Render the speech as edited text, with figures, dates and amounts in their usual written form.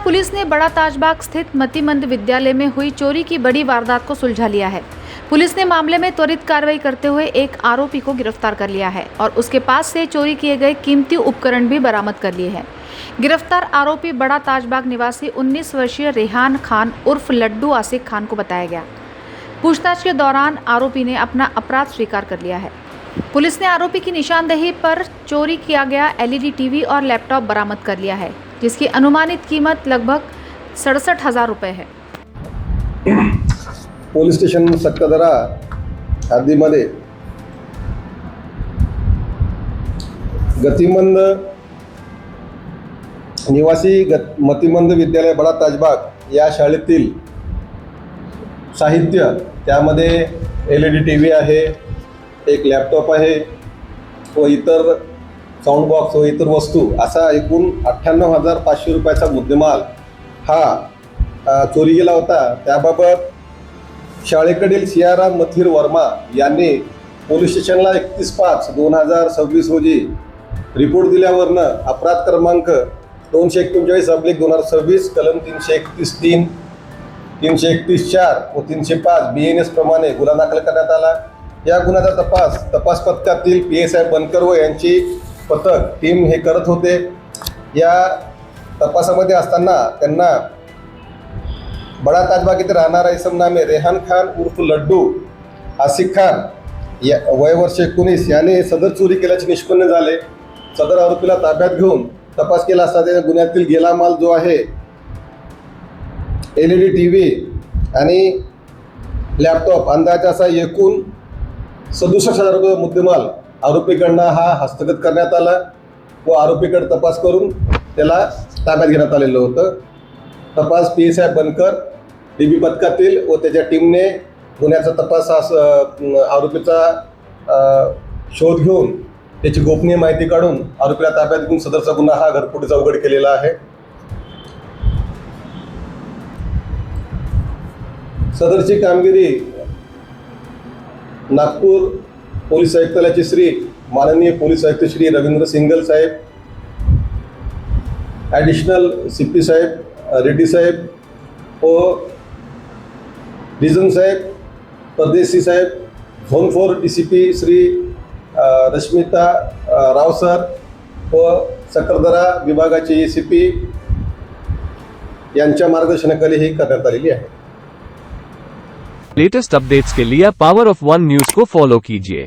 Police ने बड़ा ताजबाग स्थित मतिमंद विद्यालय में हुई चोरी की बड़ी वारदात को सुलझा लिया है। पुलिस ने मामले में त्वरित कार्रवाई करते हुए एक आरोपी को गिरफ्तार कर लिया है और उसके पास से चोरी किए गए कीमती उपकरण भी बरामद कर लिए हैं। गिरफ्तार आरोपी बड़ा ताजबाग निवासी 19 वर्षीय रेहान खान उर्फ लड्डू आसिक खान को बताया गया। पूछताछ के दौरान आरोपी ने अपना अपराध स्वीकार कर लिया है। पुलिस ने आरोपी की निशानदेही पर चोरी किया गया LED टीवी और लैपटॉप बरामद कर लिया है, जिसकी अनुमानित कीमत लगभग 67,000 रुपये है। पोलीस स्टेशन सक्कादरा हद्दीमध्ये गतिमंद निवासी मतिमंद विद्यालय बड़ा ताजबाग या शाळेतील साहित्य, त्यामध्ये LED टीव्ही आहे, एक लॅपटॉप आहे व इतर साऊंड बॉक्स व इतर वस्तू असा एकूण 98,500 रुपयाचा मुद्देमाल हा चोरी गेला होता। त्याबाबत शाळेकडील सियाराम मथिर वर्मा यांनी पोलीस स्टेशनला 31/5/2026 रोजी रिपोर्ट दिल्यावरनं अपराध क्रमांक 239/2026 कलम 331(3), 331(4) व 305 BNS प्रमाणे गुन्हा दाखल करण्यात आला। या गुन्ह्याचा तपास पथकातील PSI बनकर व यांची पथक टीम हे करत होते। या तपासामध्ये असताना त्यांना बड़ा ताजबाग येथे राहणारा इसम नामे रेहान खान उर्फ लड्डू आसिक खान या वय वर्ष 19 याने सदर चोरी केल्याचे निष्पन्न झाले। सदर आरोपीला ताब्यात घेऊन तपास केला असता त्या गुन्ह्यातील गेला माल जो आहे LED टीव्ही आणि लॅपटॉप अंदाजे असा एकूण 67,000 रुपये मुद्देमाल आरोपीकडनं हा हस्तगत करण्यात आला व आरोपीकडे तपास करून त्याला ताब्यात घेण्यात आलेलं होतं। तपास PSI बनकर DB पथकातील व त्याच्या टीमने गुन्ह्याचा तपास आरोपीचा शोध घेऊन त्याची गोपनीय माहिती काढून आरोपीला ताब्यात घेऊन सदरचा गुन्हा हा घरफोडीचा उघड केलेला आहे। सदरची कामगिरी नागपूर पोलीस आयुक्तालयाचे श्री माननीय पोलीस आयुक्त श्री रवींद्र सिंगल साहेब, ॲडिशनल CP साहेब रेड्डी साहेब व डिझन साहेब, परदेशी साहेब, झोन 4 DCP श्री रश्मिता राव सर व सक्कादरा विभागाचे ACP यांच्या मार्गदर्शनाखाली ही करण्यात आलेली आहे। लेटेस्ट अपडेट्स के लिए पावर ऑफ वन न्यूज को फॉलो कीजिए।